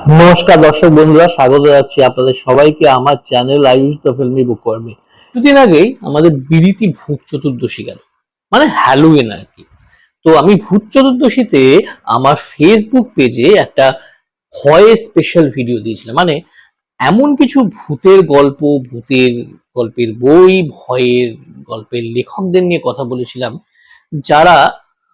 নমস্কার দর্শক বন্ধুরা, স্বাগত জানাচ্ছি আপনাদের সবাইকে আমার চ্যানেল আয়ুষ দ্য ফিল্মি বুকওয়ার্মে। কিছুদিন আগেই আমাদের বিরিতি ভূত চতুর্দশী গেল, মানে হ্যালোউইন আর কি। তো আমি ভূত চতুর্দশীতে আমার ফেসবুক পেজে একটা ভয়ে স্পেশাল ভিডিও দিয়েছিলাম। মানে এমন কিছু ভূতের গল্প, ভূতের গল্পের বই, ভয়ের গল্পের লেখকদের নিয়ে কথা বলেছিলাম, যারা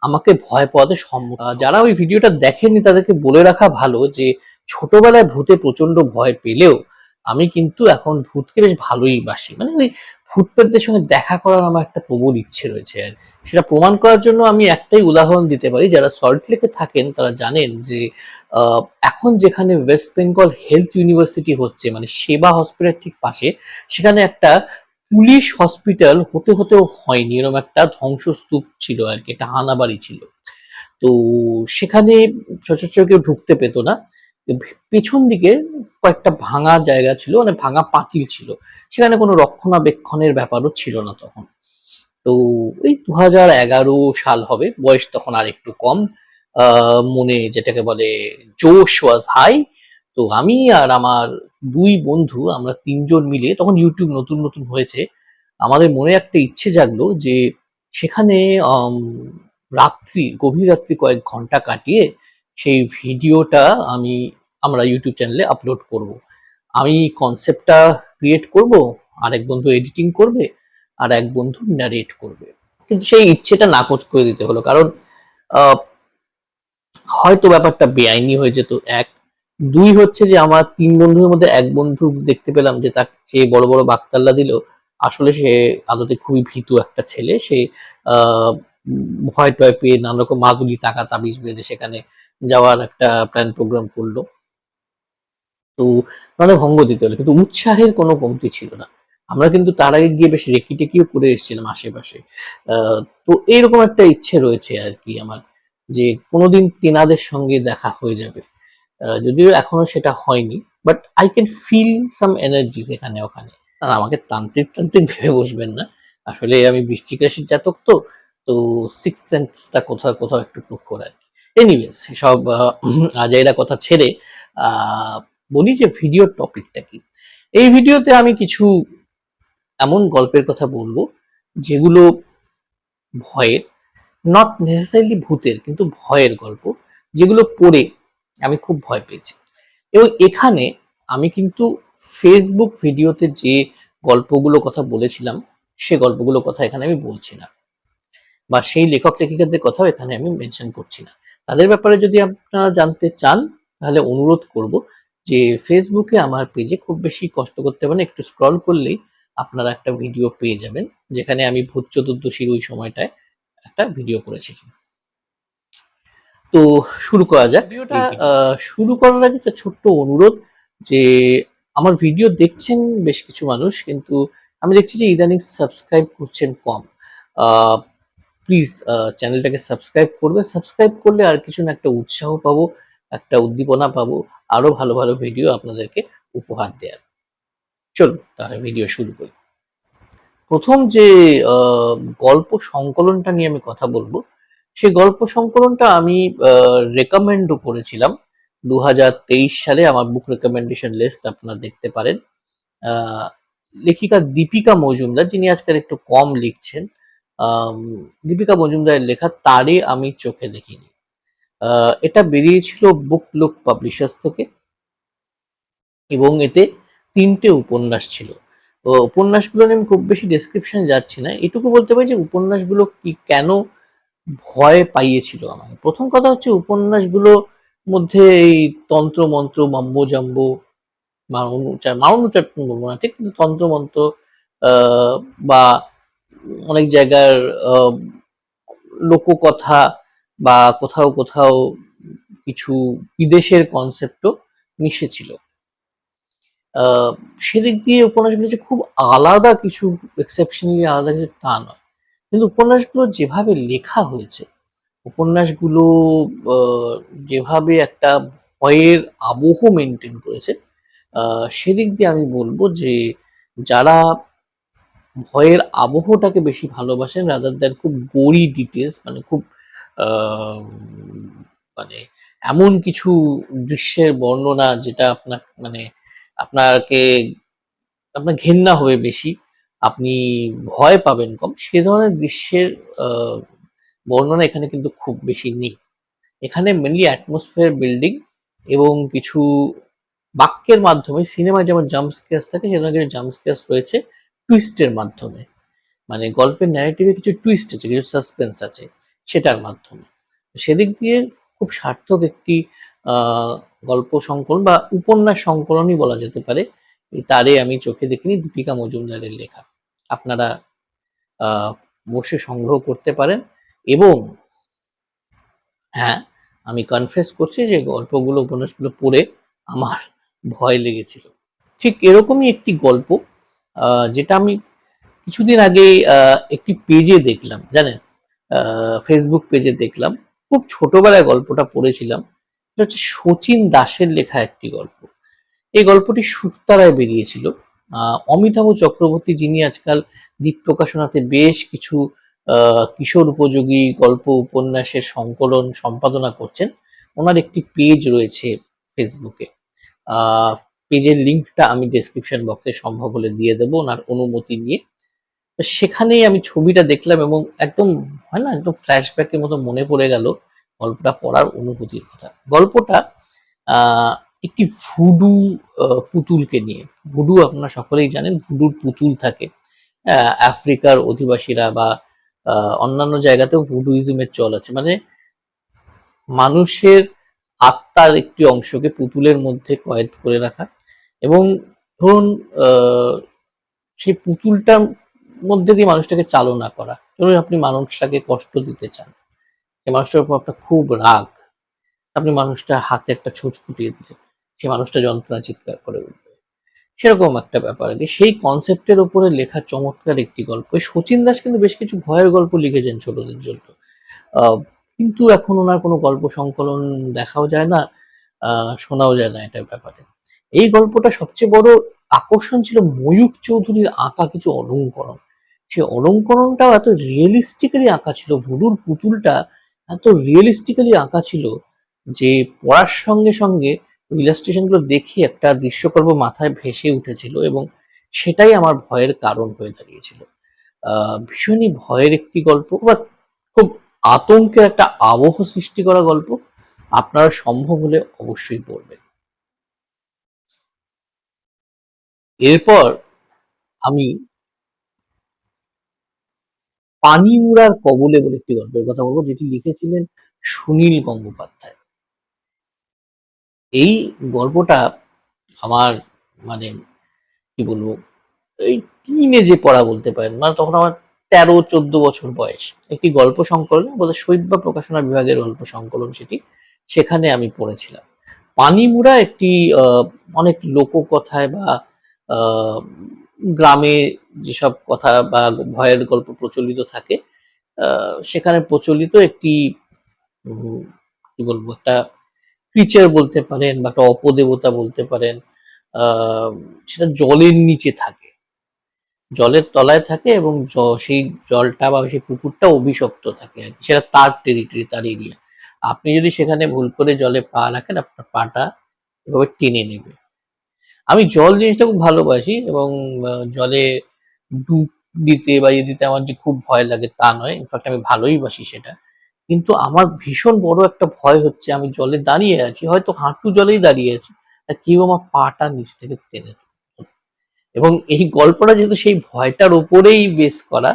আমাকে ভয় পাওয়াতে সম্মুখ। যারা ওই ভিডিওটা দেখেননি তাদেরকে বলে রাখা ভালো যে ছোটবেলায় ভূতে প্রচন্ড ভয় পেলেও আমি কিন্তু এখন ভূতকে বেশ ভালোই বাসি। মানে ওই ভূত প্রেতদের সঙ্গে দেখা করার আমার একটা প্রবল ইচ্ছে রয়েছে। আর সেটা প্রমাণ করার জন্য আমি একটাই উদাহরণ দিতে পারি। যারা সল্ট লেকে থাকেন তারা জানেন যে এখন যেখানে ওয়েস্ট বেঙ্গল হেলথ ইউনিভার্সিটি হচ্ছে, মানে সেবা হসপিটাল ঠিক পাশে, সেখানে একটা পুলিশ হসপিটাল হতে হতেও হয়নি, এরকম একটা ধ্বংসস্তূপ ছিল আর কি, একটা হানাবাড়ি ছিল। তো সেখানে সচরাচর কেউ ঢুকতে পেত না। পেছন দিকে কয়েকটা ভাঙা জায়গা ছিল, মানে ভাঙা পাঁচিল ছিল। সেখানে কোনো রক্ষণাবেক্ষণের ব্যাপারও ছিল না তখন। তো ওই 2011 সাল হবে, বয়স তখন আর একটু কম। মনে যেটাকে বলে জোশ ওয়াজ হাই। তো আমি আর আমার দুই বন্ধু, আমরা তিনজন মিলে, তখন ইউটিউব নতুন নতুন হয়েছে, আমাদের মনে একটা ইচ্ছে জাগলো যে সেখানে গভীর রাত্রি কয়েক ঘন্টা কাটিয়ে সেই ভিডিওটা আমরা ইউটিউব চ্যানেলে আপলোড করব। আমি কনসেপ্টটা ক্রিয়েট করব, আরেক বন্ধু এডিটিং করবে, আর এক বন্ধু নারেট করবে। কিন্তু সেই ইচ্ছেটা নাকচ করে দিতে হলো, কারণ আহ, হয়তো ব্যাপারটা বেআইনি হয়ে যেত, এক। দুই হচ্ছে যে আমার তিন বন্ধুর মধ্যে এক বন্ধু দেখতে পেলাম যে তার সে বড় বড় বাকতাল্লা দিল, আসলে সে আদতে খুবই ভীতু একটা ছেলে। সে আহ ভয় টয় পেয়ে নানা রকম মাদুলি টাকা তাবিজ বেঁধে সেখানে যাওয়ার একটা প্ল্যান প্রোগ্রাম করলো। তো মানে ভঙ্গ দিতে হলো, কিন্তু উৎসাহের কোনো কমতি ছিল না। আমরা কিন্তু তার আগে গিয়ে বেশ রেকিটেকিও করে এসেছিলাম আশেপাশে। তো এইরকম একটা ইচ্ছে রয়েছে আর কি আমার, যে কোনোদিন তেনাদের সঙ্গে দেখা হয়ে যাবে। যদিও এখনো সেটা হয়নি, but I can feel some energy এখানে ওখানে। আর আমাকে তান্ত্রিক তান্ত্রিক ভেবে বসবেন না। আসলে আমি বৃশ্চিক রাশির জাতক, তো তো সিক্স সেন্সটা কোথাও কোথাও একটু প্রখর আর কি। এনিওয়েজ, সব আজাইরা কথা ছেড়ে আহ বলি যে ভিডিওর টপিকটা কি। এই ভিডিওতে আমি কিছু এমন গল্পের কথা বলবো যেগুলো ভয়ের, নট নেসেসারিলি ভূতের, কিন্তু ভয়ের গল্প, যেগুলো পড়ে আমি খুব ভয় পেয়েছি। এবং এখানে আমি কিন্তু ফেসবুক ভিডিওতে যে গল্পগুলো কথা বলেছিলাম সে গল্পগুলো কথা এখানে আমি বলছি না, বা সেই লেখক লেখিকাদের কথাও এখানে আমি মেনশন করছি না। তাদের ব্যাপারে যদি আপনারা জানতে চান তাহলে অনুরোধ করব যে ফেসবুকে আমার পেজে খুব বেশি কষ্ট করতে হবে না, একটু স্ক্রল করলেই আপনারা একটা ভিডিও পেয়ে যাবেন, যেখানে আমি ভূত চতুর্দশীর ওই সময়টায় একটা ভিডিও করেছিলাম। তো শুরু করা যাক ভিডিওটা। শুরু করার আগে একটা ছোট্ট অনুরোধ, যে আমার ভিডিও দেখছেন বেশ কিছু মানুষ, কিন্তু আমি দেখছি যে ইদানিং সাবস্ক্রাইব করছেন কম। প্লিজ চ্যানেলটাকে সাবস্ক্রাইব করবে। সাবস্ক্রাইব করলে আর কিছু না, একটা উৎসাহ পাবো, একটা উদ্দীপনা পাবো, আরো ভালো ভালো ভিডিও আপনাদেরকে উপহার দেওয়ার। চলুন তাহলে ভিডিও শুরু করি। প্রথম যে আহ, গল্প সংকলনটা নিয়ে আমি কথা বলবো, সেই গল্প সংকলনটা আমি রেকমেন্ডও করেছিলাম 2023 সালে। আমার বুক রেকমেন্ডেশন লিস্ট আপনারা দেখতে পারেন। আহ, লেখিকা দীপিকা মজুমদার, যিনি আজকাল একটু কম লিখছেন, আম, দীপিকা মজুমদারের লেখা তারে আমি চোখে দেখিনি। এটা বেরিয়েছিল বুক লুক পাবলিশার্স থেকে, এবং এতে তিনটে উপন্যাস ছিল। তো উপন্যাসগুলো নিয়ে আমি খুব বেশি ডেসক্রিপশনে যাচ্ছি না, এটুকু বলতে পারি যে উপন্যাসগুলো কি কেন ভয় পাইয়েছিল আমাকে। প্রথম কথা হচ্ছে, উপন্যাসগুলো মধ্যে এই তন্ত্র মন্ত্র মাম্বো জাম্বো, মারণুচার মারণুচার বলবো না ঠিক, কিন্তু তন্ত্রমন্ত্র বা অনেক জায়গার আহ, লোককথা, বা কোথাও কোথাও কিছু বিদেশের কনসেপ্টও মিশেছিল। আহ, সেদিক দিয়ে উপন্যাসগুলো যে খুব আলাদা কিছু, এক্সেপশনালি আলাদা কিছু তা নয়, কিন্তু উপন্যাসগুলো যেভাবে লেখা হয়েছে, উপন্যাসগুলো আহ, যেভাবে একটা ভয়ের আবহ মেনটেন করেছে, সেদিক দিয়ে আমি বলবো যে যারা ভয়ের আবহটাকে বেশি ভালোবাসেন রাদার দ্যান খুব গোরি ডিটেলস, মানে খুব আহ, মানে এমন কিছু দৃশ্যের বর্ণনা যেটা আপনাকে আপনার ঘেন্না হবে বেশি, আপনি ভয় পাবেন কম, সে ধরনের দৃশ্যের আহ, বর্ণনা এখানে কিন্তু খুব বেশি নেই। এখানে মেনলি অ্যাটমসফিয়ার বিল্ডিং এবং কিছু বাক্যের মাধ্যমে, সিনেমায় যেমন জাম্প স্কেয়ার্স থাকে সেখানে কিছু জাম্প স্কেয়ার্স রয়েছে টুইস্টের মাধ্যমে, মানে গল্পের ন্যারেটিভে কিছু টুইস্ট আছে, কিছু সাসপেন্স আছে সেটার মাধ্যমে। সেদিক দিয়ে খুব সার্থক একটি গল্প সংকলন বা উপন্যাস সংকলনই বলা যেতে পারে এই তারে আমি চোখে দেখিনি দীপিকা মজুমদারের লেখা। আপনারা আহ, বসে সংগ্রহ করতে পারেন। এবং হ্যাঁ, আমি কনফেস করছি যে গল্পগুলো উপন্যাসগুলো পড়ে আমার ভয় লেগেছিল। ঠিক এরকমই একটি গল্প যেটা আমি কিছুদিন আগে একটি পেজে দেখলাম, জানেন, ফেসবুক পেজে দেখলাম। খুব ছোটবেলায় গল্পটা পড়েছিলাম। এটা হচ্ছে শচীন দাসের লেখা একটি গল্প। এই গল্পটি শুকতারায় বেরিয়েছিল। অমিতাভ চক্রবর্তী, যিনি আজকাল দ্বীপ প্রকাশনাতে বেশ কিছু কিশোর উপযোগী গল্প উপন্যাসের সংকলন সম্পাদনা করছেন, ওনার একটি পেজ রয়েছে ফেসবুকে। পেজের লিঙ্কটা আমি ডেসক্রিপশন বক্সে সম্ভব হলে দিয়ে দেবো ওনার অনুমতি নিয়ে। তো সেখানেই আমি ছবিটা দেখলাম এবং একদম হয় না, একদম ফ্ল্যাশব্যাকের মতো মনে পড়ে গেল গল্পটা পড়ার অনুভূতির কথা। গল্পটা একটি ভুডু পুতুলকে নিয়ে। ভুডু আপনারা সকলেই জানেন, ভুডুর পুতুল থাকে। আফ্রিকার অধিবাসীরা বা অন্যান্য জায়গাতেও ভুডুইজমের চল আছে, মানে মানুষের আত্মার একটি অংশকে পুতুলের মধ্যে কয়েদ করে রাখা। এবং ধরুন সেই পুতুলটার মধ্যে দিয়ে মানুষটাকে চালনা করা। ধরুন আপনি মানুষটাকে কষ্ট দিতে চান, সেই মানুষটার উপর আপনার খুব রাগ, আপনি মানুষটার হাতে একটা ছোঁচ ফুটিয়ে দিলেন, সেই মানুষটা যন্ত্রণা চিৎকার করে উঠবে, সেরকম একটা ব্যাপার আর কি। সেই কনসেপ্টের উপরে লেখা চমৎকার একটি গল্প। এই শচীন দাস কিন্তু বেশ কিছু ভয়ের গল্প লিখেছেন ছোটদের জন্য, আহ, কিন্তু এখন ওনার কোনো গল্প সংকলন দেখাও যায় না, শোনাও যায় না এটার ব্যাপারে। এই গল্পটা সবচেয়ে বড় আকর্ষণ ছিল ময়ূক চৌধুরীর আঁকা কিছু অলঙ্করণ। সে অলঙ্করণটাও এত রিয়েলিস্টিক্যালি আঁকা ছিল, ভুডুর পুতুলটা এত রিয়েলিস্টিক্যালি আঁকা ছিল যে পড়ার সঙ্গে সঙ্গে ইলাস্ট্রেশন গুলো দেখে একটা দৃশ্যকল্প মাথায় ভেসে উঠেছিল এবং সেটাই আমার ভয়ের কারণ হয়ে দাঁড়িয়েছিল। ভীষণই ভয়ের একটি গল্প বা খুব আতঙ্কের একটা আবহ সৃষ্টি করা গল্প। আপনারা সম্ভব হলে অবশ্যই পড়বেন। এরপর আমি পানিমুড়ার কবলে বলে একটি গল্পের কথা বলবো, যেটি লিখেছিলেন সুনীল গঙ্গোপাধ্যায়। এই গল্পটা আমার, মানে কি বলবো, এই টিনেজে পড়া বলতে পারেন, মানে তখন আমার 13-14 বছর বয়স। একটি গল্প সংকলন বলে শহীদ বা প্রকাশনা বিভাগের গল্প সংকলন সেটি, সেখানে আমি পড়েছিলাম। পানিমুড়া একটি অনেক লোককথায় বা আহ, গ্রামে যেসব কথা বা ভয়ের গল্প প্রচলিত থাকে, সেখানে প্রচলিত একটি কি বলবো, একটা ক্রিচার বলতে পারেন বা একটা অপদেবতা বলতে পারেন। আহ, সেটা জলের নিচে থাকে, জলের তলায় থাকে এবং সেই জলটা বা সেই পুকুরটা অভিশপ্ত থাকে আর কি। সেটা তার টেরিটরি, তার এরিয়া। আপনি যদি সেখানে ভুল করে জলে পা রাখেন, আপনার পাটা এভাবে টেনে নেবে। আমি জল জিনিসটা খুব ভালোবাসি এবং জলে ডুব দিতে বা ইয়ে দিতে আমার যে খুব ভয় লাগে তা নয়, ইনফ্যাক্ট আমি ভালোই বাসি সেটা। কিন্তু আমার ভীষণ বড় একটা ভয় হচ্ছে, আমি জলে দাঁড়িয়ে আছি, হয়তো হাঁটু জলেই দাঁড়িয়ে আছি, আর কেউ আমার পাটা নিচ থেকে টেনে ধরবে। এবং এই গল্পটা যেহেতু সেই ভয়টার উপরেই বেস করা,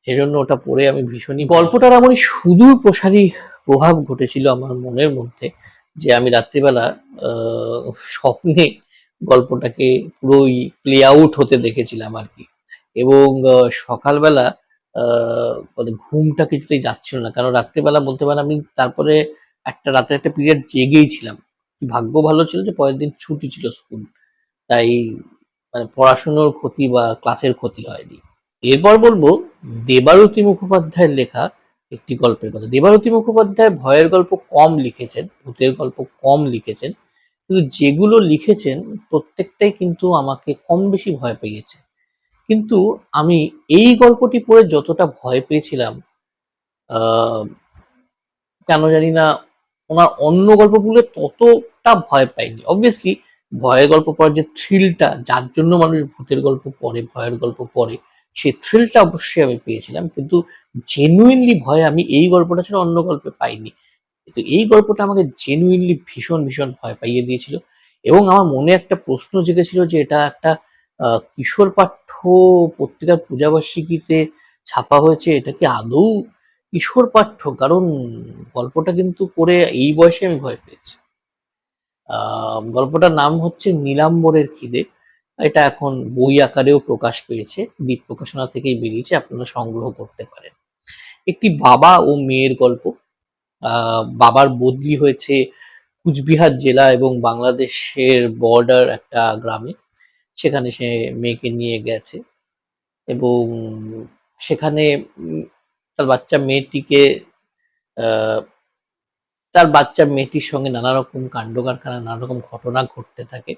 সেজন্য ওটা পড়ে আমি ভীষণই, গল্পটার এমনই সুদূর প্রসারী প্রভাব ঘটেছিল আমার মনের মধ্যে যে আমি রাত্রিবেলা স্বপ্নে গল্পটাকে পুরোই প্লে আউট হতে দেখেছিলাম আর কি। এবং সকালবেলা মানে ঘুমটা কিছুতেই যাচ্ছিল না, কারণ রাত্রিবেলা বলতে পারেন আমি তারপরে একটা রাতের একটা পিরিয়ড জেগেই ছিলাম। ভাগ্য ভালো ছিল যে পরের দিন ছুটি ছিল স্কুল, তাই মানে পড়াশুনোর ক্ষতি বা ক্লাসের ক্ষতি হয়নি। এরপর বলবো দেবারতী মুখোপাধ্যায়ের লেখা একটি গল্পের কথা। দেবারতী মুখোপাধ্যায় ভয়ের গল্প কম লিখেছেন, ভূতের গল্প কম লিখেছেন, কিন্তু যেগুলো লিখেছেন প্রত্যেকটাই কিন্তু আমাকে কম বেশি ভয় পেয়েছে। কিন্তু আমি এই গল্পটি পড়ে যতটা ভয় পেয়েছিলাম, আহ কেন জানি না ওনার অন্য গল্পগুলো ততটা ভয় পাইনি। অবভিয়াসলি ভয়ের গল্প পড়ার যে থ্রিলটা, যার জন্য মানুষ ভূতের গল্প পড়ে, ভয়ের গল্প পড়ে, সেই থ্রিলটা অবশ্যই আমি পেয়েছিলাম, কিন্তু জেনুইনলি ভয় আমি এই গল্পটা ছাড়া অন্য গল্পে পাইনি। কিন্তু এই গল্পটা আমাকে জেনুইনলি ভীষণ ভীষণ ভয় পাইয়ে দিয়েছিল। এবং আমার মনে একটা প্রশ্ন জেগেছিল যে এটা একটা কিশোর পাঠ্য পত্রিকার পূজাবার্ষিকীতে ছাপা হয়েছে, এটা কি আদৌ কিশোর পাঠ্য? কারণ গল্পটা কিন্তু পড়ে এই বয়সে আমি ভয় পেয়েছি। গল্পটার নাম হচ্ছে নীলাম্বরের খিদে। এটা এখন বই আকারেও প্রকাশ পেয়েছে, দ্বীপ প্রকাশনা থেকেই বেরিয়েছে, আপনারা সংগ্রহ করতে পারেন। একটি বাবা ও মেয়ের গল্প। বাবার বদলি হয়েছে কুচবিহার জেলা এবং বাংলাদেশের বর্ডার একটা গ্রামে। সেখানে সে মেয়েকে নিয়ে গেছে এবং সেখানে তার বাচ্চা মেয়েটিকে তার বাচ্চা মেয়েটির সঙ্গে নানা রকম কাণ্ড কারখানা, নানা রকম ঘটনা ঘটতে থাকে।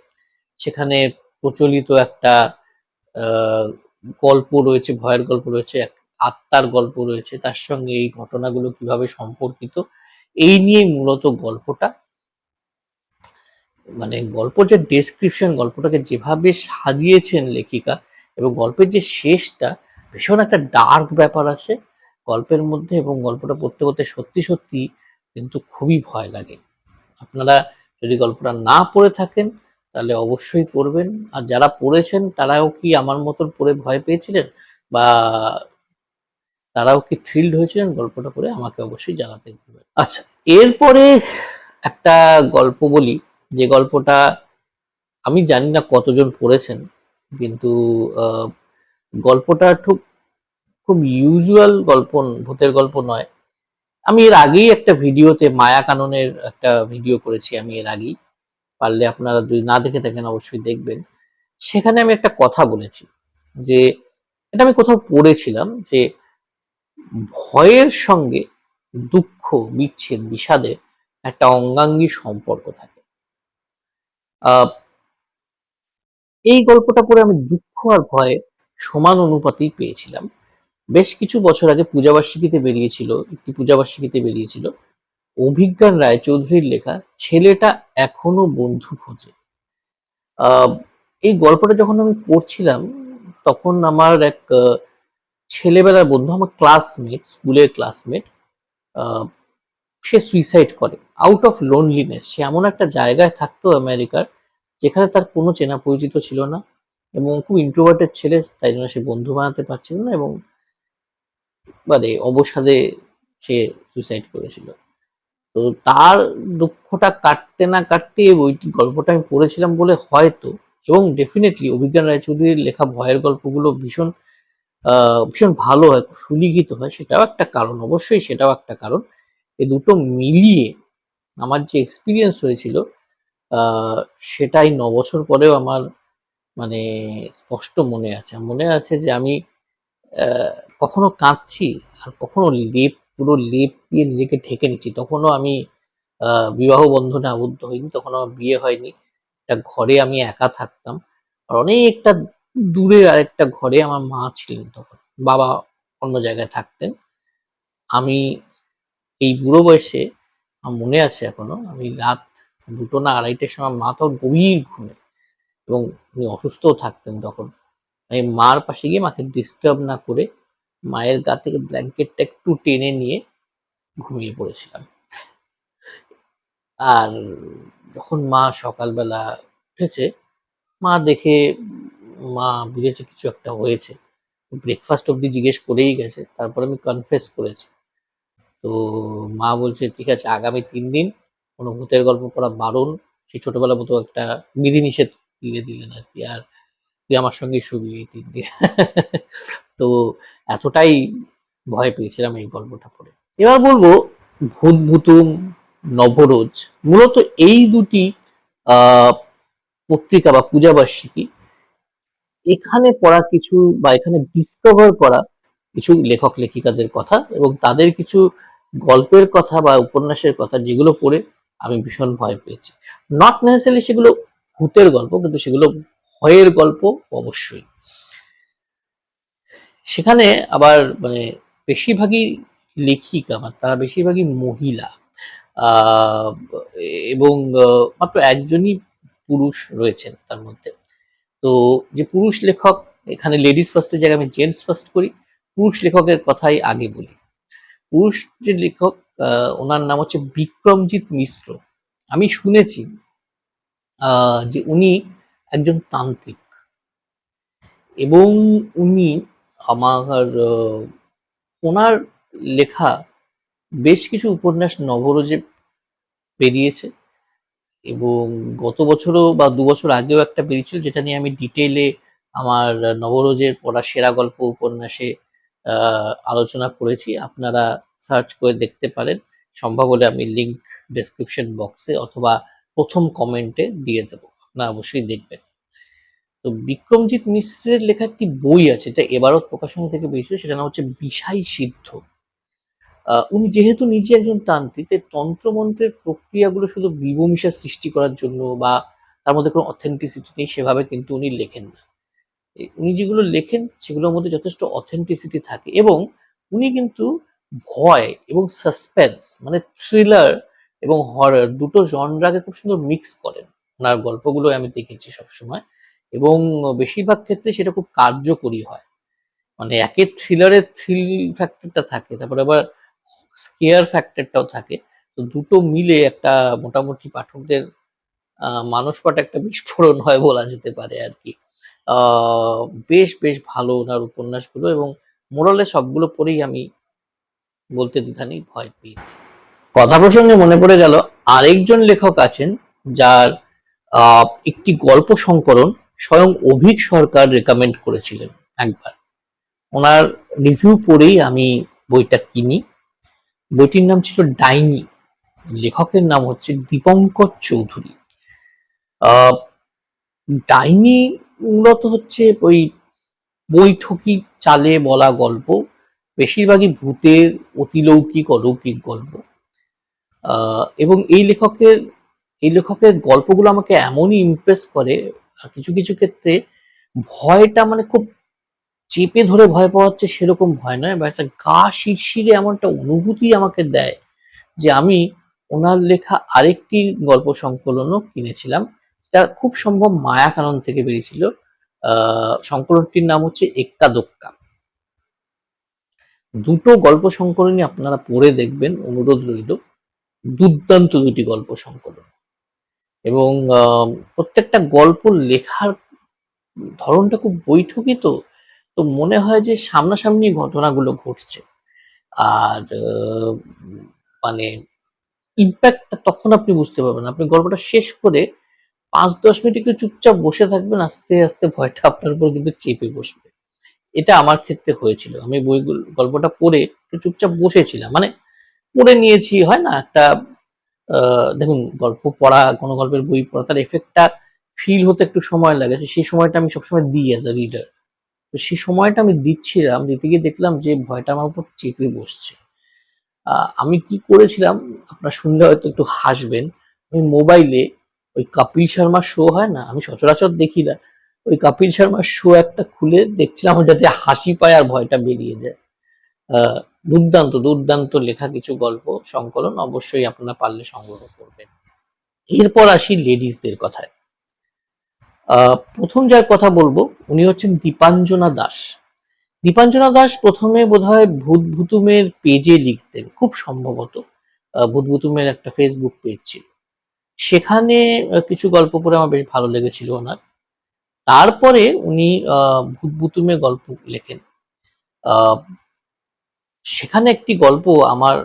সেখানে প্রচলিত একটা গল্প রয়েছে, ভয়ের গল্প রয়েছে, এক আত্মার গল্প রয়েছে, তার সঙ্গে এই ঘটনাগুলো কিভাবে সম্পর্কিত, এই নিয়ে মূলত গল্পটা। মানে গল্পের যে ডেসক্রিপশন, গল্পটাকে যেভাবে সাজিয়েছেন লেখিকা, এবং গল্পের যে শেষটা, ভীষণ একটা ডার্ক ব্যাপার আছে গল্পের মধ্যে, এবং গল্পটা পড়তে পড়তে সত্যি সত্যি কিন্তু খুবই ভয় লাগে। আপনারা যদি গল্পটা না পড়ে থাকেন তাহলে অবশ্যই পড়বেন। আর যারা পড়েছেন তারাও কি আমার মতন পড়ে ভয় পেয়েছিলেন, বা তারাও কি থ্রিলড হয়েছিলেন গল্পটা পড়ে, আমাকে অবশ্যই জানাতে ভুলবেন না। আচ্ছা, এরপরে একটা গল্প বলি, যে গল্পটা আমি জানি না কতজন পড়েছেন, কিন্তু গল্পটা খুব খুব ইউজুয়াল গল্প, ভূতের গল্প নয়। আমি এর আগেই একটা ভিডিওতে মায়া কাননের একটা ভিডিও করেছি, আমি এর আগেই, পারলে আপনারা যদি না দেখে থাকেন অবশ্যই দেখবেন। সেখানে আমি একটা কথা বলেছি যে, এটা আমি কোথাও পড়েছিলাম যে ভয়ের সঙ্গে দুঃখ, বিচ্ছেদ, বিষাদের একটা অঙ্গাঙ্গী সম্পর্ক থাকে। এই গল্পটা পড়ে আমি দুঃখ আর ভয় সমান অনুপাতেই পেয়েছিলাম। বেশ কিছু বছর আগে একটি পূজাবার্ষিকীতে বেরিয়েছিল অভিজ্ঞান রায়চৌধুরীর লেখা ছেলেটা এখনো বন্ধু খোঁজে। এই গল্পটা যখন আমি পড়ছিলাম, তখন আমার এক ছেলেবেলার বন্ধু, আমার ক্লাসমেট, স্কুলের ক্লাসমেট, সে সুইসাইড করে আউট অফ লোনলিনেস। সে এমন একটা জায়গায় থাকতো আমেরিকার, যেখানে তার কোনো চেনা পরিচিত ছিল না, এবং খুব ইন্ট্রোভার্টেড ছেলে, তাই জন্য সে বন্ধু বানাতে পারছিল না, এবং মানে অবসাদে সে সুইসাইড করেছিল। তো তার দুঃখটা কাটতে না কাটতে ওই গল্পটা আমি পড়েছিলাম বলে হয়তো, এবং ডেফিনেটলি অভিজ্ঞান রায়চৌধুরীর লেখা ভয়ের গল্পগুলো ভীষণ ভীষণ ভালো হয়, সুলিখিত হয়, সেটাও একটা কারণ, অবশ্যই সেটাও একটা কারণ। এই দুটো মিলিয়ে আমার যে এক্সপিরিয়েন্স হয়েছিল, সেটাই ৯ বছর পরেও আমার মানে স্পষ্ট মনে আছে। মনে আছে যে আমি কখনো কাঁদছি, আর কখনো পুরো লেপ দিয়ে নিজেকে ঢেকে নিচ্ছি। তখনও আমি বিবাহ বন্ধনে আবদ্ধ হইনি, তখন আমার বিয়ে হয়নি। একটা ঘরে আমি একা থাকতাম, আর অনেকটা দূরে আরেকটা ঘরে আমার মা ছিলেন তখন, বাবা অন্য জায়গায় থাকতেন। আমি এই বুড়ো বয়সে, আমার মনে আছে এখনো, আমি রাত ২টো না ২:৩০টার সময়, মা তখন গভীর ঘুমে, এবং উনি অসুস্থও থাকতেন তখন। আমি মার পাশে গিয়ে মাকে ডিস্টার্ব না করে মায়ের গা থেকে ব্ল্যাঙ্কেটটা একটু টেনে নিয়ে ঘুমিয়ে পড়েছিলাম। আর যখন মা সকালবেলা উঠেছে, মা দেখে, মা বুঝেছে কিছু একটা হয়েছে। ব্রেকফাস্ট অব্দি জিজ্ঞেস করেই গেছে, তারপর আমি কনফেস করেছি। তো মা বলছে, ঠিক আছে, আগামী ৩ দিন কোনো ভূতের গল্প পড়া বারণ। সেই ছোটবেলার মতো একটা বিধিনিষেধ দিয়ে দিলেন আর কি, আর তুই আমার সঙ্গেই শুবি এই ৩ দিন। তো এতটাই ভয় পেয়েছিলাম এই গল্পটা পড়ে। এবার বলবো ভূত ভুতুম, নবরোজ। মূলত এই দুটি পত্রিকা বা পূজাবার্ষিকী, এখানে পড়া কিছু, বা এখানে ডিসকভার করা কিছু লেখক লেখিকাদের কথা, এবং তাদের কিছু গল্পের কথা বা উপন্যাসের কথা, যেগুলো পড়ে আমি ভীষণ ভয় পেয়েছি। নট নেসেসারিলি সেগুলো ভূতের গল্প, কিন্তু সেগুলো ভয়ের গল্প অবশ্যই। সেখানে আবার মানে বেশিরভাগই লেখিকা, বা তারা বেশিরভাগই মহিলা। আহ, এবং মাত্র একজনই পুরুষ রয়েছেন তার মধ্যে। তো যে পুরুষ লেখক, এখানে লেডিস ফার্স্টের জায়গায় আমি জেন্টস ফার্স্ট করি, পুরুষ লেখকের কথাই আগে বলি। পুরুষ যে লেখক, ওনার নাম হচ্ছে বিক্রমজিৎ মিশ্র। আমি শুনেছি যে উনি একজন তান্ত্রিক, এবং উনি আমার ওনার লেখা বেশ কিছু উপন্যাস নবরোজে বেরিয়েছে, এবং গত বছরও বা ২ বছর আগেও একটা বেরিয়েছিল, যেটা নিয়ে আমি ডিটেইলে আমার নবরোজের পড়া সেরা গল্প উপন্যাসে আলোচনা করেছি। আপনারা সার্চ করে দেখতে পারেন, সম্ভব হলে আমি লিঙ্ক ডেসক্রিপশন বক্সে অথবা প্রথম কমেন্টে দিয়ে দেবো, আপনারা অবশ্যই দেখবেন। তো বিক্রমজিৎ মিশ্রের লেখা একটি বই আছে, এটা এবারও প্রকাশনা থেকে বেরিয়েছিল, সেটা নাম হচ্ছে বিষাই সিদ্ধ। উনি যেহেতু নিজে একজন তান্ত্রিক, তাই তন্ত্রমন্ত্রের প্রক্রিয়াগুলো শুধু বিভূমিশা সৃষ্টি করার জন্য বা তার মধ্যে কোনো অথেন্টিসিটি নেই সেভাবে কিন্তু উনি লেখেন না। উনি যেগুলো লেখেন সেগুলোর মধ্যে যথেষ্ট অথেন্টিসিটি থাকে, এবং উনি কিন্তু ভয় এবং সাসপেন্স, মানে থ্রিলার এবং হরর দুটো জনরাকে খুব সুন্দর মিক্স করেন। ওনার গল্পগুলো আমি দেখেছি সবসময়, এবং বেশিরভাগ ক্ষেত্রে সেটা খুব কার্যকরী হয়। মানে একে থ্রিলারের থ্রিল ফ্যাক্টরটা থাকে, তারপরে আবার স্কেয়ার ফ্যাক্টরটাও থাকে। তো দুটো মিলে একটা মোটামুটি পাঠকদের মানসপটে একটা বিস্ফোরণ হয় বলা যেতে পারে আর কি। আহ, বেশ বেশ ভালো ওনার উপন্যাসগুলো, এবং মোরালে সবগুলো পড়েই আমি বলতে দ্বিধা নেই, ভয় পেয়েছি। কথা প্রসঙ্গে মনে পড়ে গেল, আরেকজন লেখক আছেন যার একটি গল্প সংকলন স্বয়ং অভীক সরকার রেকমেন্ড করেছিলেন একবার। ওনার রিভিউ পড়েই আমি বইটা কিনি। বইটির নাম ছিল ডাইনি, লেখকের নাম হচ্ছে দীপঙ্কর চৌধুরী। আহ, ডাইনি মূলত হচ্ছে ওই বৈঠকি চালে বলা গল্প, বেশিরভাগই ভূতের অতিলৌকিক অলৌকিক গল্প। এবং এই লেখকের গল্পগুলো আমাকে এমনই ইমপ্রেস করে, কিছু কিছু ক্ষেত্রে ভয়টা মানে খুব চেপে ধরে ভয় পাওয়াচ্ছে সেরকম ভয় নয়, বা একটা গা শিরশিরে এমন একটা অনুভূতি আমাকে দেয়, যে আমি ওনার লেখা আরেকটি গল্প সংকলনও কিনেছিলাম, যেটা খুব সম্ভব মায়া কানন থেকে বেরিয়েছিল। সংকলনটির নাম হচ্ছে এক্কা দোক্কা। দুটো গল্প সংকলনই আপনারা পড়ে দেখবেন, অনুরোধ রইল। দুর্দান্ত দুটি গল্প সংকলন, এবং প্রত্যেকটা গল্প লেখার ধরনটা খুব বৈঠকি। তো তো মনে হয় যে সামনাসামনি ঘটনাগুলো ঘটছে, আর মানে ইম্প্যাক্টটা তখন আপনি বুঝতে পারবেন। আপনি গল্পটা শেষ করে ৫-১০ মিনিট একটু চুপচাপ বসে থাকবেন, আস্তে আস্তে ভয়টা আপনার উপর কিন্তু চেপে বসবে। এটা আমার ক্ষেত্রে হয়েছিল। আমি গল্পটা পড়ে একটু চুপচাপ বসেছিলাম, মানে পড়ে নিয়েছি, হয় না একটা দেখুন, গল্প পড়া, কোনো গল্পের বই পড়া, তার এফেক্টটা ফিল হতে একটু সময় লাগে। সেই সময়টা আমি সবসময় দিই অ্যাজ আ রিডার। তো সেই সময়টা আমি দিচ্ছিলাম, দিতে গিয়ে দেখলাম যে ভয়টা আমার উপর চেপে বসছে। আমি কি করেছিলাম, আপনারা শুনলে হয়তো একটু হাসবেন। আমি মোবাইলে ওই কপিল শর্মার শো হয় না, আমি সচরাচর দেখি না, ওই কপিল শর্মার শো একটা খুলে দেখছিলাম যাতে হাসি পায় আর ভয়টা বেরিয়ে যায়। আহ, দুর্দান্ত দুর্দান্ত লেখা কিছু গল্প সংকলন, অবশ্যই আপনারা পারলে সংগ্রহ করবেন। এরপর আসি লেডিসদের কথায়। প্রথম যার কথা বলবো উনি হচ্ছেন দীপাঞ্জনা দাস। দীপাঞ্জনা দাস প্রথমে বোধহয় ভূত ভুতুমের পেজে লিখতেন, খুব সম্ভবত। ভূত ভুতুমের একটা ফেসবুক পেজ ছিল, সেখানে কিছু গল্প পড়ে আমার বেশ ভালো লেগেছিল ওনার। তারপরে উনি ভূত ভুতুমে গল্প লেখেন। আহ, সেখানে একটি গল্প আমার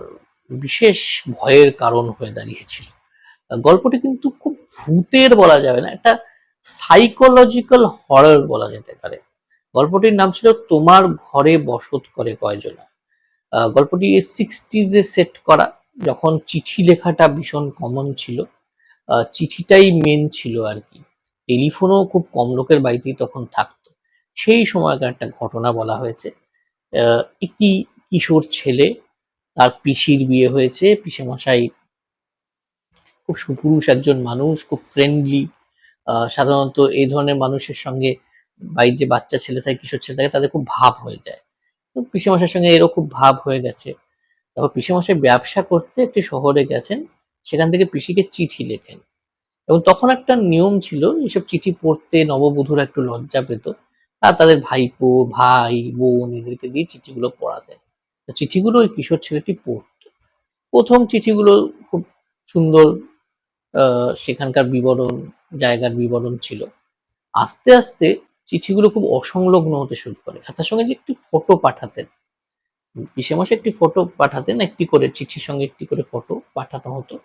বিশেষ ভয়ের কারণ হয়ে দাঁড়িয়েছিল। গল্পটি কিন্তু খুব ভূতের বলা যাবে না, একটা সাইকোলজিক্যাল হরর বলা যেতে পারে। গল্পটির নাম ছিল তোমার ঘরে বসত করে কয়জনা। গল্পটি 60s সেট করা, যখন চিঠি লেখাটা ভীষণ কমন ছিল। চিঠিটাই মেন ছিল আর কি, টেলিফোনও খুব কম লোকের বাড়িতেই তখন থাকতো। সেই সময়কার একটা ঘটনা বলা হয়েছে। একটি কিশোর ছেলে, তার পিসির বিয়ে হয়েছে, পিসেমশাই খুব সুপুরুষ একজন মানুষ, খুব ফ্রেন্ডলি। সাধারণত এই ধরনের মানুষের সঙ্গে বাড়ির যে বাচ্চা ছেলে থাকে, কিশোর ছেলে থাকে, তাদের খুব ভাব হয়ে যায়। তো পিসেমশাইয়ের সঙ্গে এরও খুব ভাব হয়ে গেছে। তারপর পিসেমশাই ব্যবসা করতে একটি শহরে গেছেন, সেখান থেকে পিসিকে চিঠি লেখেন। এবং তখন একটা নিয়ম ছিল, এসব চিঠি পড়তে নববধূরা একটু লজ্জা পেত। আর তাদের ভাইপো, ভাই, বোন এদেরকে দিয়ে চিঠিগুলো পড়াতেন। তো চিঠিগুলো ওই কিশোর ছেলেটি পড়ত। ১ম চিঠিগুলো খুব সুন্দর, সেখানকার বিবরণ, জায়গার বিবরণ ছিল। আস্তে, আস্তে চিঠিগুলো খুব অসংলগ্ন হতে শুরু করে। আর তার সঙ্গে যে একটি ফটো পাঠাতেন, পিসেমশাই একটি ফটো পাঠাতেন, একটি করে চিঠির সঙ্গে একটি করে ফটো পাঠানো হতো।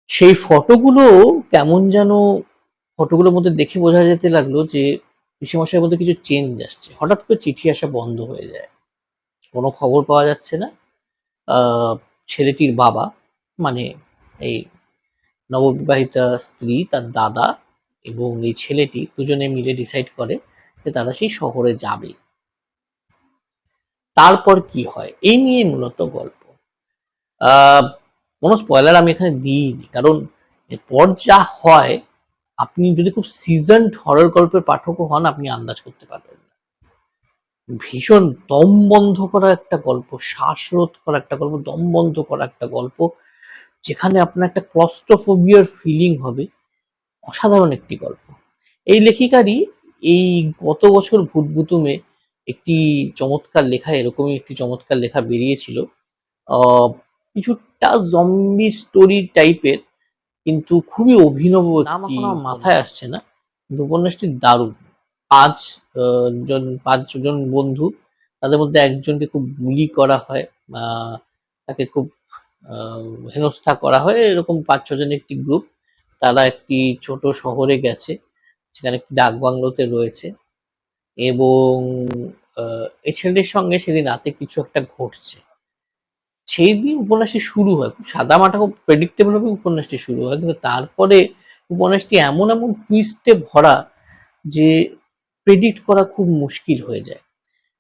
সেই ফটোগুলো কেমন যেন, ফটোগুলোর মধ্যে দেখে বোঝা যেতে লাগলো যে পিসেমশাইয়ের মধ্যে কিছু চেঞ্জ আসছে। হঠাৎ করে চিঠি আসা বন্ধ হয়ে যায়। কোনো খবর পাওয়া যাচ্ছে না। আ ছেলেটির বাবা, মানে এই নববিবাহিতা স্ত্রী, তার দাদা এবং এই ছেলেটি দুজনে মিলে ডিসাইড করে যে তারা সেই শহরে যাবে। তারপর কি হয়? এই নিয়ে মূলত গল্প। আ কোনো স্পয়লার আমি এখানে দিইনি। কারণ এরপর যা হয়, আপনি যদি খুব সিজনড হরর গল্পের পাঠকও হন, আপনি আন্দাজ করতে পারবেন না। ভীষণ দম বন্ধ করা একটা গল্প, শ্বাসরোধ করা একটা গল্প, দম বন্ধ করা একটা গল্প, যেখানে আপনার একটা ক্লস্ট্রোফোবিয়ার ফিলিং হবে। অসাধারণ একটি গল্প। এই লেখিকারই এই গত বছর ভূতভুতুমে একটি চমৎকার লেখা, এরকমই একটি চমৎকার লেখা বেরিয়েছিল। আ কিছুটা জম্বি স্টোরি টাইপের, কিন্তু খুবই অভিনব নাম এখন আমার মাথায় আসছে না। কিন্তু উপন্যাসটি দারুণ। ৫ ৫ জন বন্ধু, তাদের মধ্যে একজনকে খুব বুলি করা হয়। আ তাকে খুব আ হেনস্থা করা হয়। এরকম ৫-৬ জনের একটি গ্রুপ। তারা একটি ছোট শহরে গেছে। সেখানে একটি ডাকবাংলোতে রয়েছে এবং আ এই ছেলেটির সঙ্গে সেদিন রাতে কিছু একটা ঘটছে। সেই দিন উপন্যাসটি শুরু হয়। খুব সাদামাটা, খুব প্রেডিক্টেবল ভাবে উপন্যাসটি শুরু হয়। কিন্তু তারপরে উপন্যাসটি এমন, এমন টুইস্টে ভরা যে প্রেডিক্ট করা খুব মুশকিল হয়ে যায়।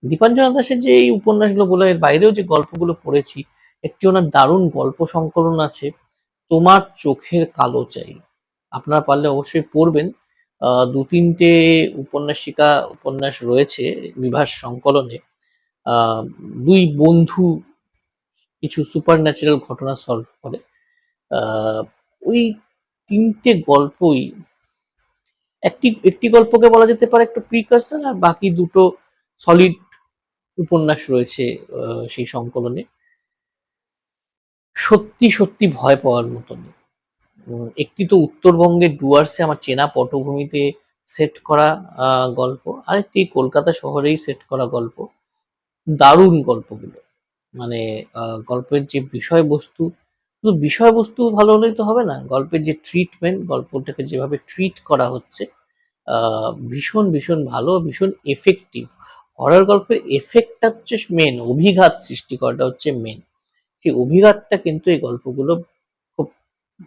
দীপাঞ্জন দাশের যে এই উপন্যাসগুলো বললাম, এর বাইরেও যে গল্পগুলো পড়েছি, একটি ওনার দারুণ গল্প সংকলন আছে, 'তোমার চোখের কালো চাই'। আপনারা পারলে অবশ্যই পড়বেন। ২-৩ টে উপন্যাসিকা উপন্যাস রয়েছে বিভাস সংকলনে। আ ২ বন্ধু কিছু সুপার ন্যাচারাল ঘটনা সলভ করে। আ ওই ৩ টে গল্পই, একটি গল্পকে বলা যেতে পারে একটু প্রিকারসন, আর বাকি দুটো সলিড উপন্যাস রয়েছে আ সেই সংকলনে। সত্যি, সত্যি ভয় পাওয়ার মতন। একটি তো উত্তরবঙ্গের ডুয়ার্সে আমার চেনা পটভূমিতে সেট করা আ গল্প। আরেকটি কলকাতা শহরেই সেট করা গল্প। দারুণ গল্পগুলো। মানে গল্পের যে বিষয়বস্তু, শুধু বিষয়বস্তু ভালো হলেই তো হবে না। গল্পের যে ট্রিটমেন্ট, গল্পটাকে যেভাবে ট্রিট করা হচ্ছে, আ ভীষণ, ভীষণ ভালো, ভীষণ এফেক্টিভ। হরর গল্পের এফেক্টটা হচ্ছে মেইন, অভিঘাত সৃষ্টি করাটা হচ্ছে মেইন। সেই অভিঘাতটা কিন্তু এই গল্পগুলো খুব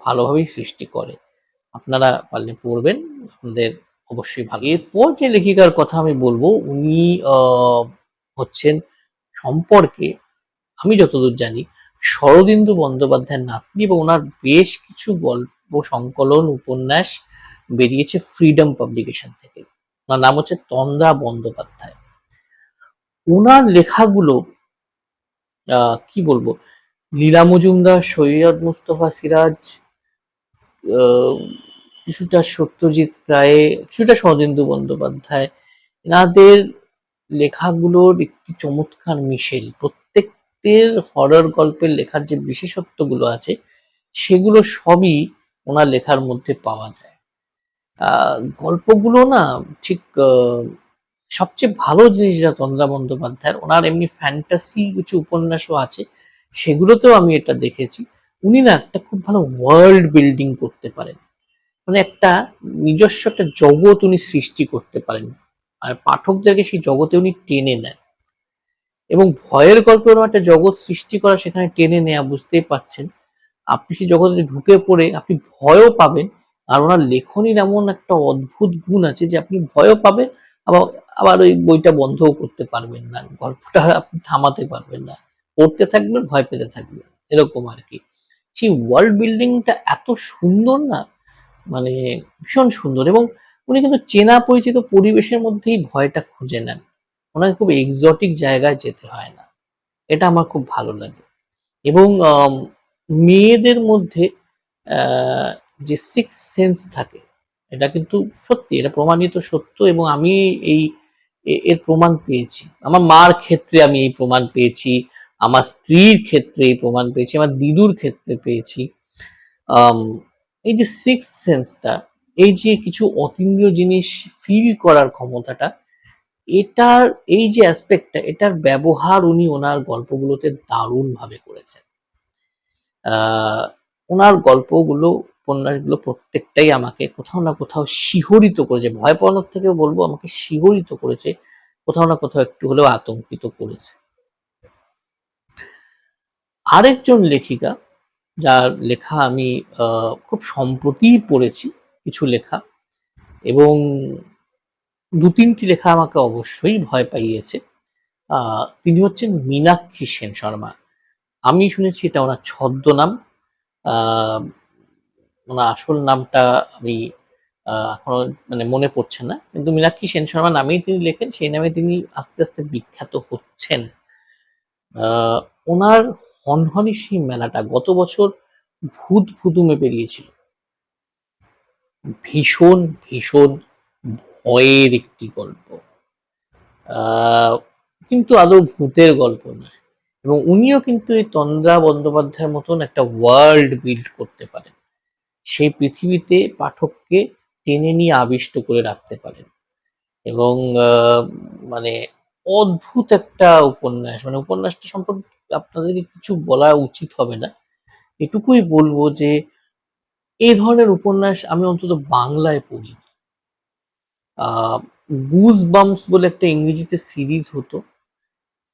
ভালোভাবেই সৃষ্টি করে। আপনারা পারলে পড়বেন, আপনাদের অবশ্যই ভালো। এরপর যে লেখিকার কথা আমি বলবো, উনি আ হচ্ছেন সম্পর্কে, আমি যতদূর জানি, শরদিন্দু বন্দ্যোপাধ্যায়ের নাতনি, এবং ওনার বেশ কিছু গল্প সংকলন, উপন্যাস বেরিয়েছে ফ্রিডম পাবলিকেশন থেকে। ওনার নাম হচ্ছে তন্দ্রা বন্দ্যোপাধ্যায়। ওনার লেখাগুলো কি বলবো, লীলা মজুমদার, সৈয়দ মুস্তফা সিরাজ, আ কিছুটা সত্যজিৎ রায়, কিছুটা শরদিন্দু বন্দ্যোপাধ্যায়, এনাদের লেখাগুলোর একটি চমৎকার মিশেল। প্রত্যেকটির হরর গল্পের লেখার যে বিশেষত্বগুলো আছে, সেগুলো সবই ওনার লেখার মধ্যে পাওয়া যায়। আ গল্পগুলো না ঠিক, সবচেয়ে ভালো জিনিস যেটা তন্দ্রা বন্দ্যোপাধ্যায়ের, ওনার এমনি ফ্যান্টাসি কিছু উপন্যাসও আছে। সেগুলোতেও আমি এটা দেখেছি। উনি না একটা খুব ভালো ওয়ার্ল্ড বিল্ডিং করতে পারেন। মানে একটা নিজস্ব একটা জগৎ উনি সৃষ্টি করতে পারেন। আর পাঠকদেরকে সেই জগতে উনি টেনে নেন। এবং ভয়ের গল্পে ওরকম একটা জগৎ সৃষ্টি করা, সেখানে টেনে নেয়া, বুঝতেই পারছেন। আপনি সেই জগতে ঢুকে পড়ে আপনি ভয়ও পাবেন। আর ওনার লেখনীর এমন একটা অদ্ভুত গুণ আছে যে আপনি ভয়ও পাবেন, আবার আবার ওই বইটা বন্ধও করতে পারবেন না। গল্পটা আপনি থামাতে পারবেন না। পড়তে থাকবেন, ভয় পেতে থাকবেন। এরকম আরকি। সেই ওয়ার্ল্ড বিল্ডিংটা এত সুন্দর না, মানে ভীষণ সুন্দর। এবং উনি কিন্তু চেনা পরিচিত পরিবেশের মধ্যেই ভয়টা খুঁজে নেন। উনাকে খুব এক্সোটিক জায়গায় যেতে হয় না। এটা আমার খুব ভালো লাগে। এবং মেয়েদের মধ্যে আহ, যে সিক্স সেন্স থাকে, এটা কিন্তু সত্যি, এটা প্রমাণিত সত্য, এবং আমি এই এর প্রমাণ পেয়েছি। আমার মার ক্ষেত্রে আমি এই প্রমাণ পেয়েছি, আমার স্ত্রীর ক্ষেত্রে এই প্রমাণ পেয়েছি, আমার দিদুর ক্ষেত্রে পেয়েছি। আম, এই যে সিক্স সেন্সটা, এই যে কিছু অতীন্দ্রিয় জিনিস ফিল করার ক্ষমতাটা, এটার এই যে অ্যাসপেক্টটা, এটার ব্যবহার উনি ওনার গল্পগুলোতে দারুণ ভাবে করেছেন। ওনার গল্পগুলো, উপন্যাসগুলো প্রত্যেকটাই আমাকে কোথাও না কোথাও শিহরিত করেছে, ভয় পাওয়ানোর থেকে বলবো আমাকে শিহরিত করেছে, কোথাও না কোথাও একটু হলেও আতঙ্কিত করেছে। আরেকজন লেখিকা যার লেখা আমি খুব সম্প্রতি পড়েছি কিছু লেখা, এবং দু তিনটি লেখা আমাকে অবশ্যই ভয় পাইয়েছে, তিনি হচ্ছেন মীনাক্ষী সেন শর্মা। আমি শুনেছি এটা ওনার ছদ্মনাম। আহ, ওনার আসল নামটা আমি এখনো মানে মনে পড়ছে না, কিন্তু মীনাক্ষী সেন শর্মা নামেই তিনি লেখেন, সেই নামে তিনি আস্তে আস্তে বিখ্যাত হচ্ছেন। আহ, ওনার হনহনি সেই মেলাটা গত বছর ভূত ভুতুমে বেরিয়েছিল, ভীষণ ভীষণ ভয়ের একটি গল্প, আহ, কিন্তু আদৌ ভূতের গল্প নয়। এবং উনিও কিন্তু এই তন্দ্রা বন্দ্যোপাধ্যায়ের মতন একটা ওয়ার্ল্ড বিল্ড করতে পারেন, সেই পৃথিবীতে পাঠককে টেনে নিয়ে আবিষ্ট করে রাখতে পারেন। এবং মানে অদ্ভুত একটা উপন্যাস, মানে উপন্যাসটা সম্পর্কে আপনাদেরকে কিছু বলা উচিত হবে না, এটুকুই বলবো যে এই ধরনের উপন্যাস আমি অন্তত বাংলায় পড়ি। গুজ বাম্পস বলে একটা ইংরেজিতে সিরিজ হতো,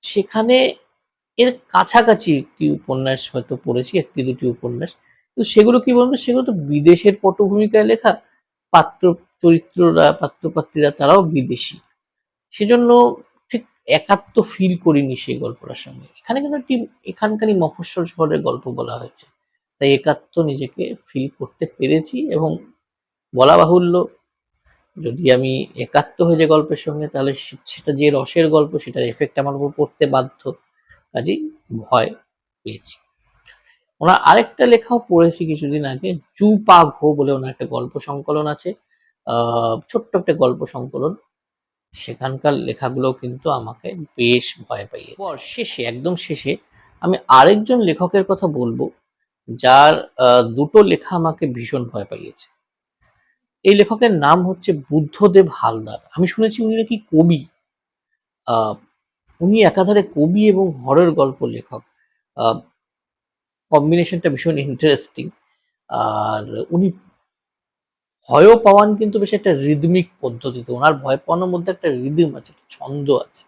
সেখানে এর কাছাকাছি একটি উপন্যাস হয়তো পড়েছি, একটি দুটি উপন্যাস। তো সেগুলো কি বলতো, সেগুলো তো বিদেশের পটভূমিকায় লেখা, পাত্র চরিত্ররা, পাত্রপাত্রীরা তারাও বিদেশি, সেজন্য ঠিক একাত্ম ফিল করিনি সেই গল্পটার সঙ্গে। এখানে কিন্তু একটি এখানকারই মফস্বল শহরের গল্প বলা হয়েছে, তাই একাত্ম নিজেকে ফিল করতে পেরেছি। এবং বলা বাহুল্য, যদি আমি একাত্ম হয়ে যাই গল্পের সঙ্গে, তাহলে সেটা যে রসের গল্প, সেটার এফেক্ট আমার উপর পড়তে বাধ্য, কাজেই ভয় পেয়েছি। ওনার আরেকটা লেখাও পড়েছি কিছুদিন আগে, জু পা ঘো বলে ওনার একটা গল্প সংকলন আছে, ছোট্ট একটা গল্প সংকলন, সেখানকার লেখাগুলো কিন্তু আমাকে বেশ ভয় পাইয়েছে। শেষে, একদম শেষে আমি আরেকজন লেখকের কথা বলবো, যার দুটো লেখা আমাকে ভীষণ ভয় পাইয়েছে। এই লেখকের নাম হচ্ছে বুদ্ধদেব হালদার। আমি শুনেছি উনি নাকি কবি। আহ, উনি একাধারে কবি এবং হরর গল্প লেখক, কম্বিনেশনটা ভীষণ ইন্টারেস্টিং। আর উনি ভয়ও পাওয়ান কিন্তু বেশ একটা রিদমিক পদ্ধতিতে, ওনার ভয় পাওয়ানোর মধ্যে একটা রিদম আছে, একটা ছন্দ আছে,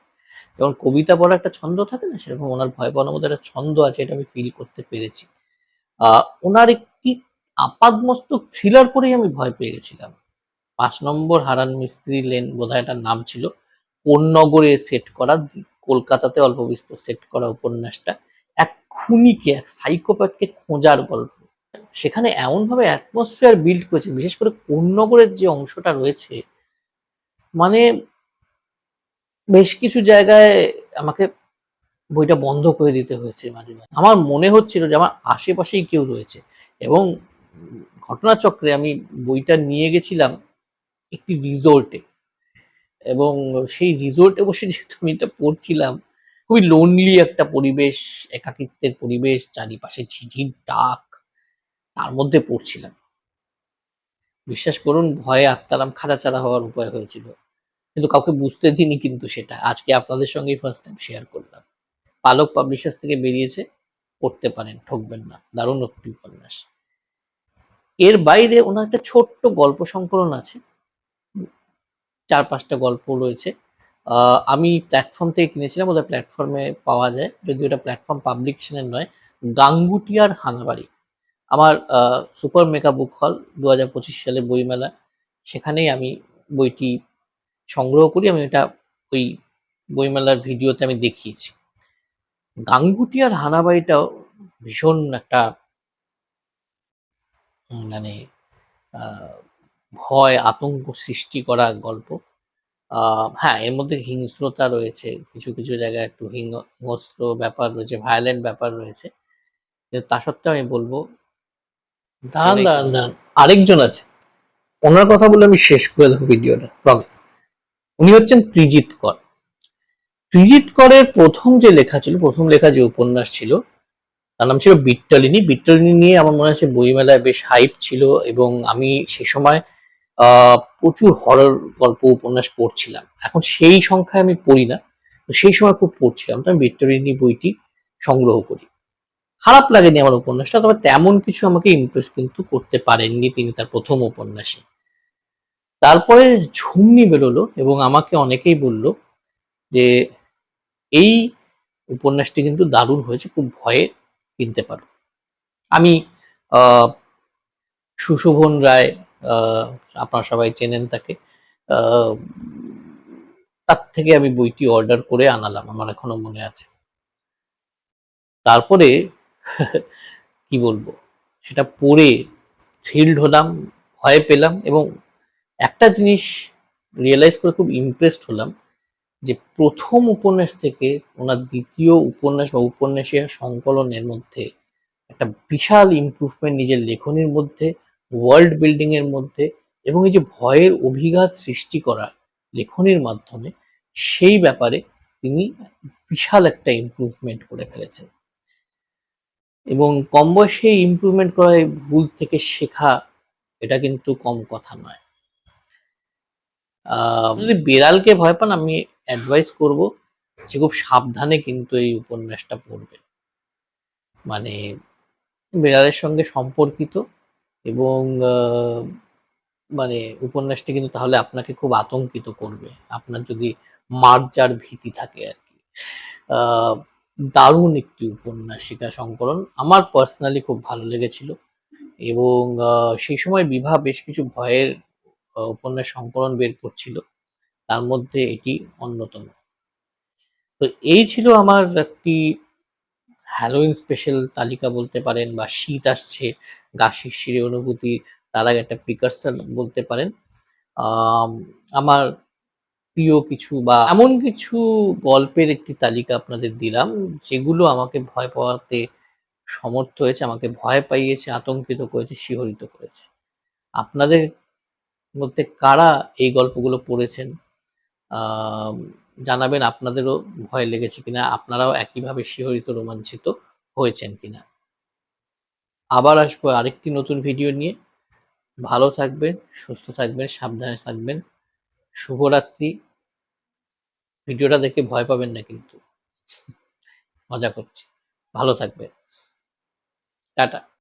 যেমন কবিতা পড়ার একটা ছন্দ থাকে না, সেরকম ওনার ভয় পাওয়ানোর মধ্যে একটা ছন্দ আছে, এটা আমি ফিল করতে পেরেছি। ওনার একটি আপাদমস্তক থ্রিলার পড়েই আমি ভয় পেয়ে গেছিলাম, ৫ নম্বর হারান মিস্ত্রি লেন বোধহয় এটার নাম ছিল, কোন নগরে সেট করা, কলকাতাতে অল্প বিস্তর সেট করা উপন্যাসটা, এক খুনিকে, এক সাইকোপ্যাথকে খোঁজার গল্প। সেখানে এমনভাবে অ্যাটমসফিয়ার বিল্ড করেছে, বিশেষ করে কোন নগরের যে অংশটা রয়েছে, মানে বেশ কিছু জায়গায় আমাকে বইটা বন্ধ করে দিতে হয়েছে মাঝে মাঝে। আমার মনে হচ্ছিল যে আমার আশেপাশেই কেউ রয়েছে। এবং ঘটনাচক্রে আমি বইটা নিয়ে গেছিলাম একটি রিসোর্টে, এবং সেই রিসোর্টে বসে যেহেতু আমি এটা পড়ছিলাম, খুবই লোনলি একটা পরিবেশ, একাকিত্বের পরিবেশ, চারিপাশে ঝিঝির ডাক, তার মধ্যে পড়ছিলাম। বিশ্বাস করুন, ভয়ে আত্মারাম খাঁচাছাড়া হওয়ার উপায় হয়েছিল, কিন্তু কাউকে বুঝতে দিইনি, কিন্তু সেটা আজকে আপনাদের সঙ্গেই ফার্স্ট টাইম শেয়ার করলাম। পালক পাবলিশার্স থেকে বেরিয়েছে, পড়তে পারেন, ঠকবেন না, দারুণ একটি উপন্যাস। এর বাইরে ওনার একটা ছোট্ট গল্প সংকলন আছে, ৪-৫টা গল্প রয়েছে। আমি প্ল্যাটফর্ম থেকে কিনেছিলাম, ওদের প্ল্যাটফর্মে পাওয়া যায়, যদিও ওটা প্ল্যাটফর্ম পাবলিকেশনের নয়। গাঙ্গুটিয়ার হানাবাড়ি, আমার সুপার মেগা বুক হল ২০২৫ সালে বইমেলা, সেখানেই আমি বইটি সংগ্রহ করি। আমি এটা ওই বইমেলার ভিডিওতে আমি দেখিয়েছি। গাঙ্গুটিয়ার হানাবাড়িটাও ভীষণ একটা মানে আহ, ভয় আতঙ্ক সৃষ্টি করা গল্প। হ্যাঁ, এর মধ্যে হিংস্রতা রয়েছে, কিছু কিছু জায়গায় একটু হিংস্র ব্যাপার রয়েছে, ভায়োলেন্ট ব্যাপার রয়েছে, কিন্তু তা সত্ত্বেও আমি বলবো, দাঁড়ান, আরেকজন আছে, ওনার কথা বলে আমি শেষ করে দেবো ভিডিওটা, প্রমিস। উনি হচ্ছেন ত্রিজিৎ কর। ত্রিজিৎ করের প্রথম যে লেখা ছিল, প্রথম লেখা যে উপন্যাস ছিল, তার নাম ছিল বিট্টলিনী। বিট্টলিনী নিয়ে আমার মনে আছে বইমেলায় বেশ হাইপ ছিল, এবং আমি সে সময় প্রচুর হরর গল্প উপন্যাস পড়ছিলাম। এখন সেই সংখ্যায় আমি পড়ি না, তো সেই সময় খুব পড়ছিলাম, তো আমি বিট্টলিনী বইটি সংগ্রহ করি। খারাপ লাগেনি আমার উপন্যাসটা, তবে তেমন কিছু আমাকে ইমপ্রেস কিন্তু করতে পারেননি তিনি তার প্রথম উপন্যাসে। তারপরে ঝুমনি বেরোলো, এবং আমাকে অনেকেই বলল যে এই উপন্যাসটি কিন্তু দারুণ হয়েছে, খুব ভয়ে কিনতে পারো। আমি আহ, সুশোভন রায়, আপনারা সবাই চেনেন তাকে, আহ, তার থেকে আমি বইটি অর্ডার করে আনালাম, আমার এখনো মনে আছে। তারপরে কি বলবো, সেটা পড়ে থ্রিলড হলাম, ভয় পেলাম, এবং একটা জিনিস রিয়েলাইজ করে খুব ইমপ্রেসড হলাম যে প্রথম উপন্যাস থেকে ওনার দ্বিতীয় উপন্যাস বা উপন্যাসের সংকলনের মধ্যে একটা বিশাল ইমপ্রুভমেন্ট নিজের লেখনীর মধ্যে, ওয়ার্ল্ড বিল্ডিং এর মধ্যে, এবং এই যে ভয়ের অভিঘাত সৃষ্টি করা লেখনীর মাধ্যমে, সেই ব্যাপারে তিনি বিশাল একটা ইমপ্রুভমেন্ট করে ফেলেছেন। এবং কম বয়সে ইমপ্রুভমেন্ট করা, ভুল থেকে শেখা, এটা কিন্তু কম কথা নয়। যদি বিড়ালকে ভয় পান, আমি অ্যাডভাইস করব যে খুব সাবধানে কিন্তু এই উপন্যাসটা পড়বে। মানে বিড়ালের সঙ্গে সম্পর্কিত, এবং মানে উপন্যাসটি কিন্তু তাহলে আপনাকে খুব আতঙ্কিত করবে, আপনার যদি মার্জার ভীতি থাকে আর কি। আহ, দারুণ একটি উপন্যাসিকা সংকলন, আমার পার্সোনালি খুব ভালো লেগেছিল। এবং সেই সময় বিভা বেশ কিছু ভয়ের উপন্যাস সংকলন বের করছিল, তার মধ্যে এটি অন্যতম। তো এই ছিল আমার একটি হ্যালোইন স্পেশাল তালিকা বলতে পারেন, বা শীত আসছে, গা শিরশিরে অনুভূতি, তার আগে একটা প্রিকারসর বলতে পারেন। আম, আমার প্রিয় কিছু বা এমন কিছু গল্পের একটি তালিকা আপনাদের দিলাম, যেগুলো আমাকে ভয় পাওয়াতে সমর্থ হয়েছে, আমাকে ভয় পাইয়েছে, আতঙ্কিত করেছে, শিহরিত করেছে। আপনাদের মধ্যে কারা এই গল্পগুলো পড়েছেন, আম, জানাবেন আপনাদেরও ভয় লেগেছে কিনা, আপনারাও একইভাবে শিহরিত, রোমাঞ্চিত হয়েছেন কিনা। আবার আসবো আরেকটি নতুন ভিডিও নিয়ে। ভালো থাকবেন, সুস্থ থাকবেন, সাবধানে থাকবেন। শুভরাত্রি। ভিডিওটা দেখে ভয় পাবেন না কিন্তু, মজা করছি। ভালো থাকবেন। টাটা।